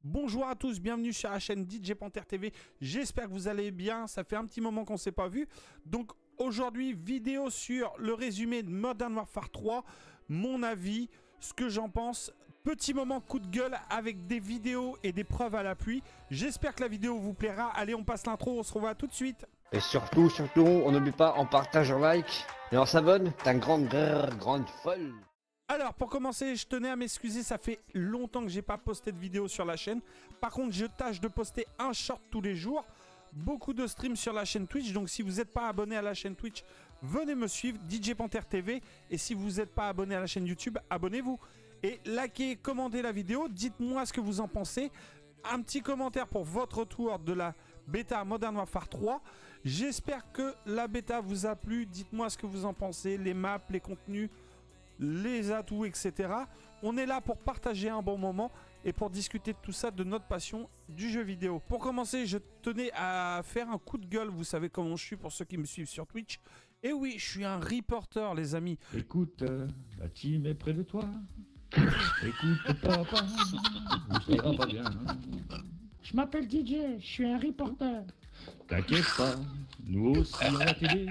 Bonjour à tous, bienvenue sur la chaîne DJ Panther TV. J'espère que vous allez bien, ça fait un petit moment qu'on ne s'est pas vu. Donc aujourd'hui, vidéo sur le résumé de Modern Warfare 3, mon avis, ce que j'en pense. Petit moment coup de gueule avec des vidéos et des preuves à l'appui. J'espère que la vidéo vous plaira. Allez, on passe l'intro, on se revoit tout de suite. Et surtout, on n'oublie pas, on partage, on like, et on s'abonne, t'es une grande folle. Alors, pour commencer, je tenais à m'excuser, ça fait longtemps que j'ai pas posté de vidéo sur la chaîne. Par contre, je tâche de poster un short tous les jours. Beaucoup de streams sur la chaîne Twitch, donc si vous n'êtes pas abonné à la chaîne Twitch, venez me suivre, DJ Panther TV. Et si vous n'êtes pas abonné à la chaîne YouTube, abonnez-vous. Et likez, commentez la vidéo, dites-moi ce que vous en pensez. Un petit commentaire pour votre retour de la bêta Modern Warfare 3. J'espère que la bêta vous a plu, dites-moi ce que vous en pensez, les maps, les contenus, les atouts, etc. On est là pour partager un bon moment et pour discuter de tout ça, de notre passion du jeu vidéo. Pour commencer, je tenais à faire un coup de gueule. Vous savez comment je suis pour ceux qui me suivent sur Twitch. Et oui, je suis un reporter, les amis. Écoute, la team est près de toi. Écoute, papa, ça ira pas bien. Hein. Je m'appelle DJ, je suis un reporter. T'inquiète pas, nous aussi on la télé.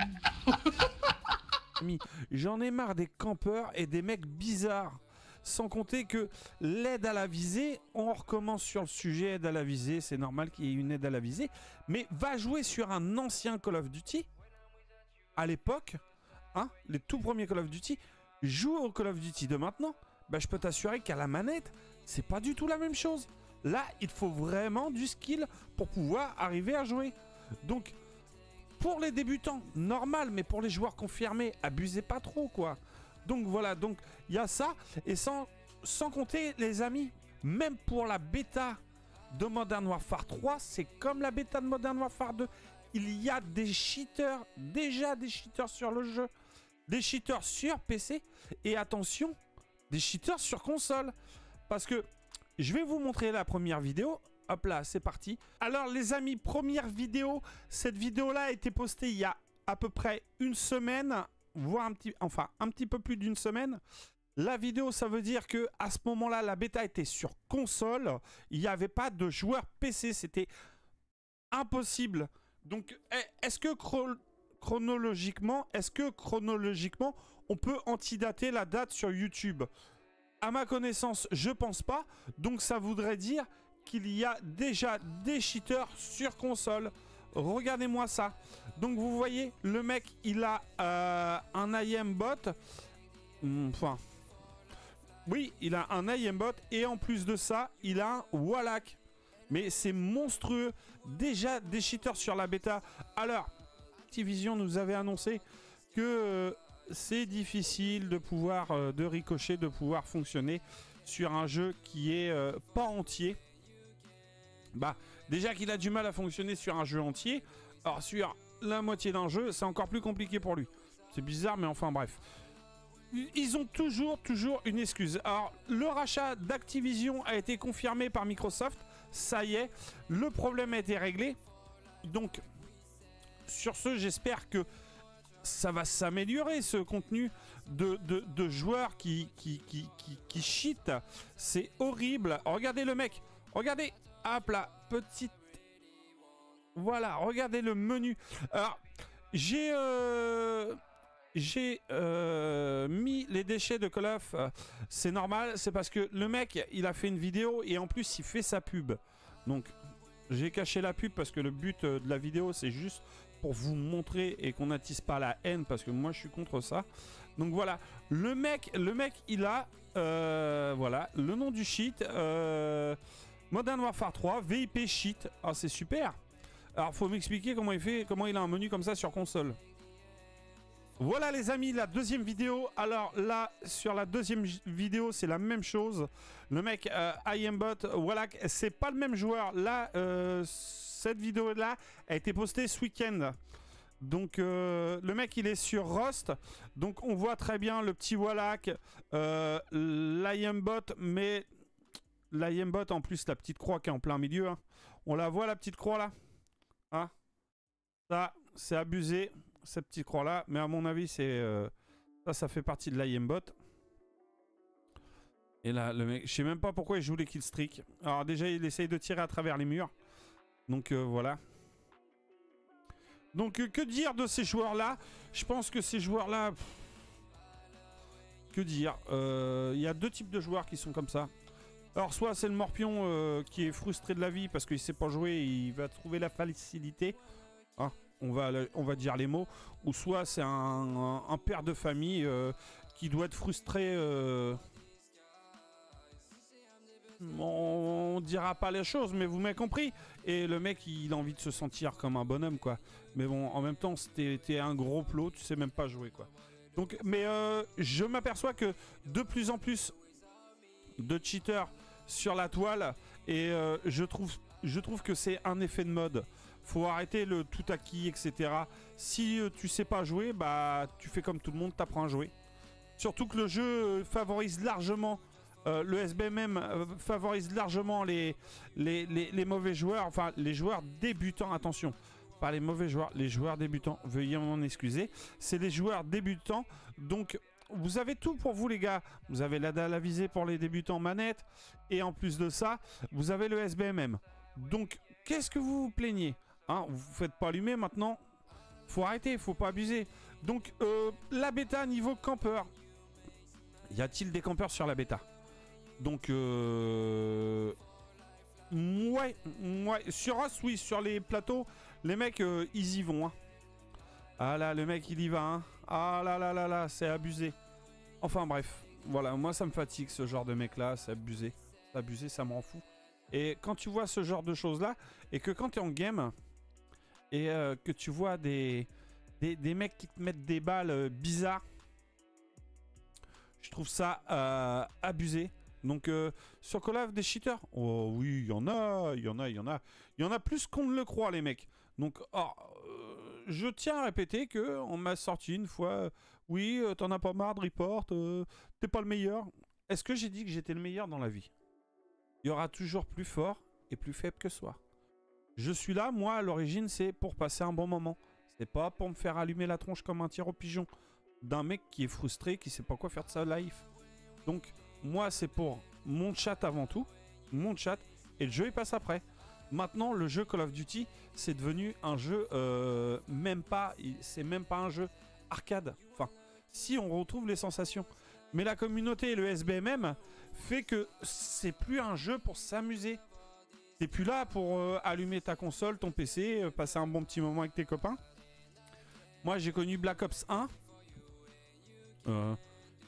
J'en ai marre des campeurs et des mecs bizarres. Sans compter que l'aide à la visée, on recommence sur le sujet aide à la visée, c'est normal qu'il y ait une aide à la visée, mais va jouer sur un ancien Call of Duty, à l'époque, hein, les tout premiers Call of Duty, joue au Call of Duty de maintenant, bah, je peux t'assurer qu'à la manette, c'est pas du tout la même chose. Là, il faut vraiment du skill pour pouvoir arriver à jouer. Donc, pour les débutants, normal, mais pour les joueurs confirmés, abusez pas trop, quoi. Donc voilà, donc il y a ça. Et sans compter, les amis, même pour la bêta de Modern Warfare 3, c'est comme la bêta de Modern Warfare 2. Il y a des cheaters, déjà des cheaters sur le jeu. Des cheaters sur PC. Et attention, des cheaters sur console. Parce que je vais vous montrer la première vidéo. Hop là, c'est parti. Alors les amis, première vidéo. Cette vidéo-là a été postée il y a à peu près une semaine, voire un petit peu plus d'une semaine. La vidéo, ça veut dire que à ce moment-là, la bêta était sur console. Il n'y avait pas de joueur PC. C'était impossible. Donc, est-ce que chronologiquement, on peut antidater la date sur YouTube? À ma connaissance, je pense pas. Donc ça voudrait dire qu'il y a déjà des cheaters sur console. Regardez-moi ça. Donc vous voyez, le mec, il a un IM-bot. Enfin, oui, il a un IM-bot. Et en plus de ça, il a un Wallach. Mais c'est monstrueux. Déjà des cheaters sur la bêta. Alors, Activision nous avait annoncé que c'est difficile de pouvoir, de ricocher, de pouvoir fonctionner sur un jeu qui est pas entier. Bah, déjà qu'il a du mal à fonctionner sur un jeu entier, alors sur la moitié d'un jeu, c'est encore plus compliqué pour lui. C'est bizarre, mais enfin bref. Ils ont toujours une excuse. Alors, le rachat d'Activision a été confirmé par Microsoft. Ça y est, le problème a été réglé. Donc, sur ce, j'espère que ça va s'améliorer, ce contenu de joueurs qui cheat. C'est horrible. Regardez le mec. Regardez. Hop là, petite... Voilà, regardez le menu. Alors, j'ai mis les déchets de Call of. C'est normal, c'est parce que le mec, il a fait une vidéo et en plus, il fait sa pub. Donc, j'ai caché la pub parce que le but de la vidéo, c'est juste pour vous montrer et qu'on n'attise pas la haine parce que moi, je suis contre ça. Donc voilà, le mec, il a... voilà, le nom du cheat... Modern Warfare 3, VIP cheat. Ah, c'est super. Alors, faut m'expliquer comment il fait, comment il a un menu comme ça sur console. Voilà, les amis, la deuxième vidéo. Alors là, sur la deuxième vidéo, c'est la même chose. Le mec, IMBot, voilà, c'est pas le même joueur. Là, cette vidéo-là a été postée ce week-end. Donc, le mec, il est sur Rust. Donc, on voit très bien le petit Wallach, l'IMBot, mais... l'IM-bot, en plus, la petite croix qui est en plein milieu. Hein. On la voit, la petite croix, là, hein. Ça, c'est abusé, cette petite croix-là. Mais à mon avis, c'est ça fait partie de l'IM-bot. Et là, le mec, je sais même pas pourquoi il joue les killstreaks. Alors déjà, il essaye de tirer à travers les murs. Donc voilà. Donc que dire de ces joueurs-là? Je pense que ces joueurs-là... Que dire? Il y a deux types de joueurs qui sont comme ça. Alors soit c'est le morpion qui est frustré de la vie parce qu'il sait pas jouer et il va trouver la facilité. Hein, on va dire les mots. Ou soit c'est un père de famille qui doit être frustré... On dira pas les choses, mais vous m'avez compris. Et le mec, il a envie de se sentir comme un bonhomme, quoi. Mais bon, en même temps, t'es un gros plot, tu sais même pas jouer, quoi. Donc, mais je m'aperçois que de plus en plus de cheaters sur la toile, et je trouve que c'est un effet de mode. Faut arrêter le tout acquis, etc. Si tu sais pas jouer, bah tu fais comme tout le monde, t'apprends à jouer. Surtout que le jeu favorise largement... le SBMM favorise largement les mauvais joueurs, enfin les joueurs débutants, attention, pas les mauvais joueurs, les joueurs débutants, veuillez m'en excuser, c'est les joueurs débutants, donc vous avez tout pour vous les gars, vous avez l'aide à la visée pour les débutants manette, et en plus de ça, vous avez le SBMM, donc qu'est-ce que vous vous plaignez, hein, vous faites pas allumer maintenant, faut arrêter, faut pas abuser, donc la bêta niveau campeur, y a-t-il des campeurs sur la bêta? Donc, ouais, sur Os, oui, sur les plateaux, les mecs, ils y vont. Hein. Ah là, le mec, il y va. Hein. Ah là là là là, c'est abusé. Enfin bref, voilà, moi ça me fatigue ce genre de mec-là, c'est abusé. C'est abusé, ça me rend fou. Et quand tu vois ce genre de choses-là, et que quand tu es en game, et que tu vois des mecs qui te mettent des balles bizarres, je trouve ça abusé. Donc, sur Call of des cheaters, oh oui, il y en a. Il y en a plus qu'on ne le croit, les mecs. Donc, je tiens à répéter qu'on m'a sorti une fois, oui, t'en as pas marre de report, t'es pas le meilleur. Est-ce que j'ai dit que j'étais le meilleur dans la vie? Il y aura toujours plus fort et plus faible que soi. Je suis là, moi, à l'origine, c'est pour passer un bon moment. C'est pas pour me faire allumer la tronche comme un tir au pigeon d'un mec qui est frustré, qui sait pas quoi faire de sa life. Donc... moi, c'est pour mon chat avant tout, mon chat, et le jeu il passe après. Maintenant, le jeu Call of Duty, c'est devenu un jeu, c'est même pas un jeu arcade. Enfin, si on retrouve les sensations. Mais la communauté et le SBMM fait que c'est plus un jeu pour s'amuser. T'es plus là pour allumer ta console, ton PC, passer un bon petit moment avec tes copains. Moi, j'ai connu Black Ops 1.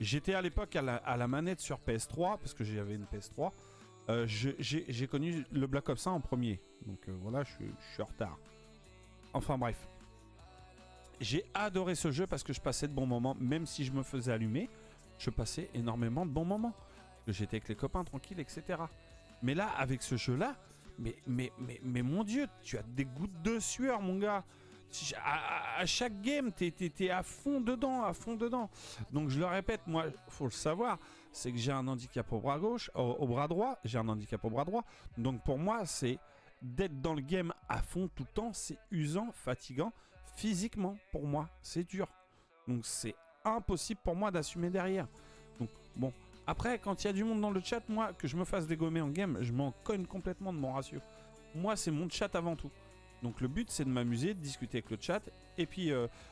J'étais à l'époque à la manette sur PS3, parce que j'avais une PS3. J'ai connu le Black Ops 1 en premier. Donc voilà, je suis en retard. Enfin bref. J'ai adoré ce jeu parce que je passais de bons moments. Même si je me faisais allumer, je passais énormément de bons moments. J'étais avec les copains tranquilles, etc. Mais là, avec ce jeu-là, mais mon Dieu, tu as des gouttes de sueur, mon gars. À chaque game, t'es à fond dedans, à fond dedans. Donc je le répète, moi, faut le savoir, c'est que j'ai un handicap au bras gauche, au bras droit. J'ai un handicap au bras droit. Donc pour moi, c'est d'être dans le game à fond tout le temps, c'est usant, fatigant, physiquement. Pour moi, c'est dur. Donc c'est impossible pour moi d'assumer derrière. Donc bon, après, quand il y a du monde dans le chat, moi, que je me fasse dégommer en game, je m'en cogne complètement de mon ratio. Moi, c'est mon chat avant tout. Donc le but c'est de m'amuser, de discuter avec le chat et puis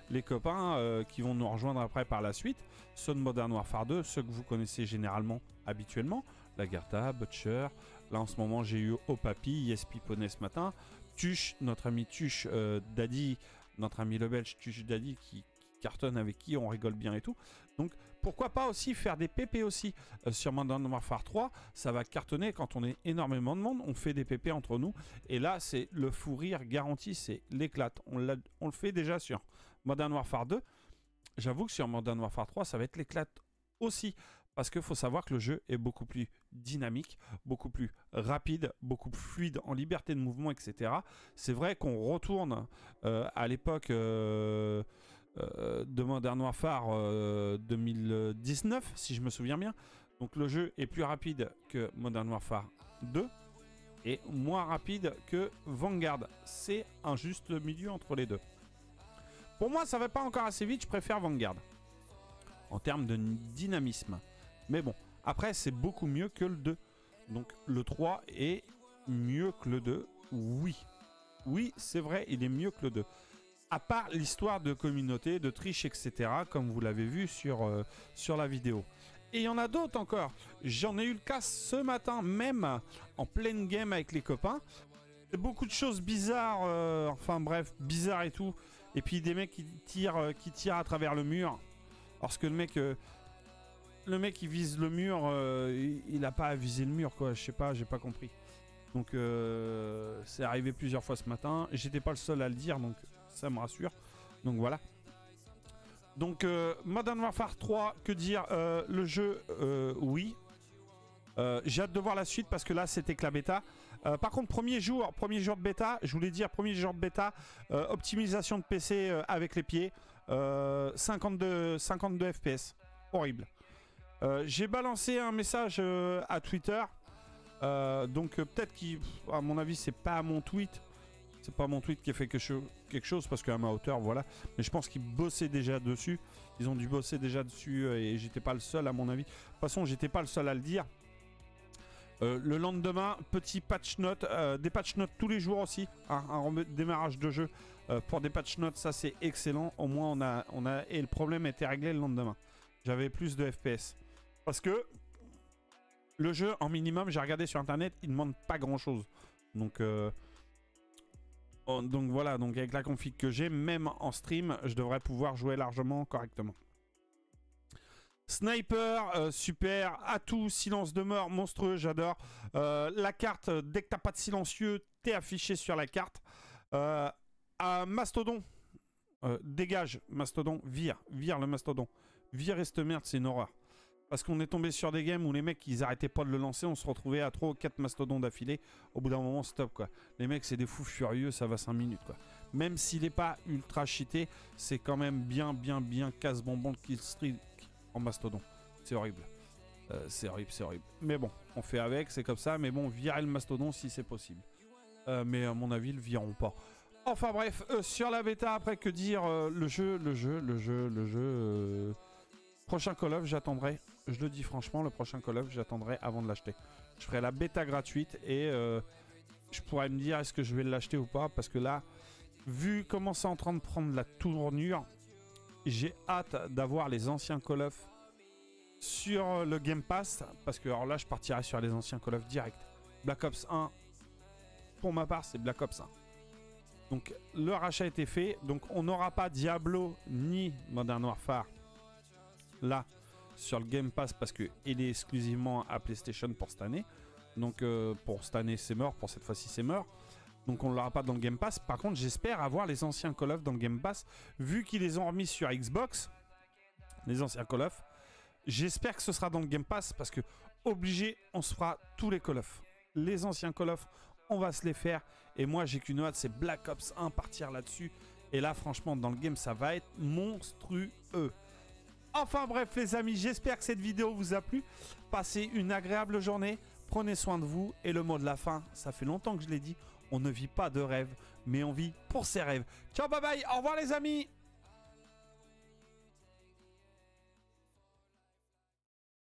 les copains qui vont nous rejoindre après par la suite, ceux de Modern Warfare 2, ceux que vous connaissez généralement habituellement, Lagarta, Butcher, là en ce moment j'ai eu Opapi, Yespiponnet ce matin, Tuche, notre ami Tuche, Daddy, notre ami le belge Tuche Daddy qui cartonne, avec qui on rigole bien et tout. Donc pourquoi pas aussi faire des PP aussi sur Modern Warfare 3, ça va cartonner quand on est énormément de monde, on fait des PP entre nous et là c'est le fou rire garanti, c'est l'éclate. On le fait déjà sur Modern Warfare 2. J'avoue que sur Modern Warfare 3 ça va être l'éclate aussi parce qu'il faut savoir que le jeu est beaucoup plus dynamique, beaucoup plus rapide, beaucoup plus fluide en liberté de mouvement, etc. C'est vrai qu'on retourne à l'époque de Modern Warfare 2019, si je me souviens bien. Donc le jeu est plus rapide que Modern Warfare 2 et moins rapide que Vanguard. C'est un juste milieu entre les deux. Pour moi, ça va pas encore assez vite, je préfère Vanguard en termes de dynamisme. Mais bon, Après, c'est beaucoup mieux que le 2. Donc le 3 est mieux que le 2, oui. Oui, c'est vrai, il est mieux que le 2. À part l'histoire de communauté, de triche, etc. Comme vous l'avez vu sur la vidéo. Et il y en a d'autres encore. J'en ai eu le cas ce matin même, en pleine game avec les copains. Beaucoup de choses bizarres, enfin bref, bizarres et tout. Et puis des mecs qui tirent à travers le mur. Parce que le mec il vise le mur, il n'a pas à viser le mur, quoi. Je sais pas, j'ai pas compris. Donc c'est arrivé plusieurs fois ce matin. J'étais pas le seul à le dire, donc ça me rassure. Donc voilà. Donc Modern Warfare 3, que dire, le jeu, oui. J'ai hâte de voir la suite parce que là c'était que la bêta. Par contre, premier jour de bêta, je voulais dire premier jour de bêta, optimisation de PC avec les pieds, 52 FPS, horrible. J'ai balancé un message à Twitter, donc peut-être qu'à mon avis c'est pas mon tweet. C'est pas mon tweet qui a fait quelque chose parce qu'à ma hauteur, voilà. Mais je pense qu'ils bossaient déjà dessus. Ils ont dû bosser déjà dessus et j'étais pas le seul à mon avis. De toute façon, j'étais pas le seul à le dire. Le lendemain, petit patch note, des patch notes tous les jours aussi. Un démarrage de jeu pour des patch notes, ça c'est excellent. Au moins et le problème était réglé le lendemain. J'avais plus de FPS. Parce que le jeu en minimum, j'ai regardé sur internet, il ne demande pas grand chose. Donc voilà, donc avec la config que j'ai, même en stream, je devrais pouvoir jouer largement correctement. Sniper, super. Atout, silence de mort, monstrueux, j'adore. La carte, dès que t'as pas de silencieux, t'es affiché sur la carte. Mastodon, dégage, Mastodon, vire le Mastodon. Vire cette merde, c'est une horreur. Parce qu'on est tombé sur des games où les mecs, ils arrêtaient pas de le lancer, on se retrouvait à 3 ou 4 mastodons d'affilée. Au bout d'un moment, stop, quoi. Les mecs, c'est des fous furieux, ça va 5 minutes, quoi. Même s'il n'est pas ultra cheaté, c'est quand même bien casse-bonbon le killstreak en mastodon. C'est horrible. C'est horrible. Mais bon, on fait avec, c'est comme ça. Mais bon, virer le mastodon si c'est possible. Mais à mon avis, ils le vireront pas. Enfin bref, sur la bêta, après, que dire, le jeu. Prochain Call of, j'attendrai. Je le dis franchement, le prochain Call of, j'attendrai avant de l'acheter. Je ferai la bêta gratuite et je pourrais me dire est-ce que je vais l'acheter ou pas. Parce que là, vu comment c'est en train de prendre la tournure, j'ai hâte d'avoir les anciens Call of sur le Game Pass. Parce que alors là, je partirai sur les anciens Call of direct. Black Ops 1, pour ma part, c'est Black Ops 1. Donc le rachat a été fait. Donc on n'aura pas Diablo ni Modern Warfare là sur le Game Pass parce qu'il est exclusivement à PlayStation pour cette année. Donc pour cette année c'est mort, pour cette fois-ci c'est mort. Donc on ne l'aura pas dans le Game Pass. Par contre j'espère avoir les anciens Call of dans le Game Pass. Vu qu'ils les ont remis sur Xbox, les anciens Call of, j'espère que ce sera dans le Game Pass parce que obligé on se fera tous les Call of. Les anciens Call of, on va se les faire. Et moi j'ai qu'une hâte, c'est Black Ops 1, partir là-dessus. Et là franchement dans le game ça va être monstrueux. Enfin bref les amis, j'espère que cette vidéo vous a plu. Passez une agréable journée, prenez soin de vous. Et le mot de la fin, ça fait longtemps que je l'ai dit, on ne vit pas de rêves, mais on vit pour ses rêves. Ciao, bye bye, au revoir les amis.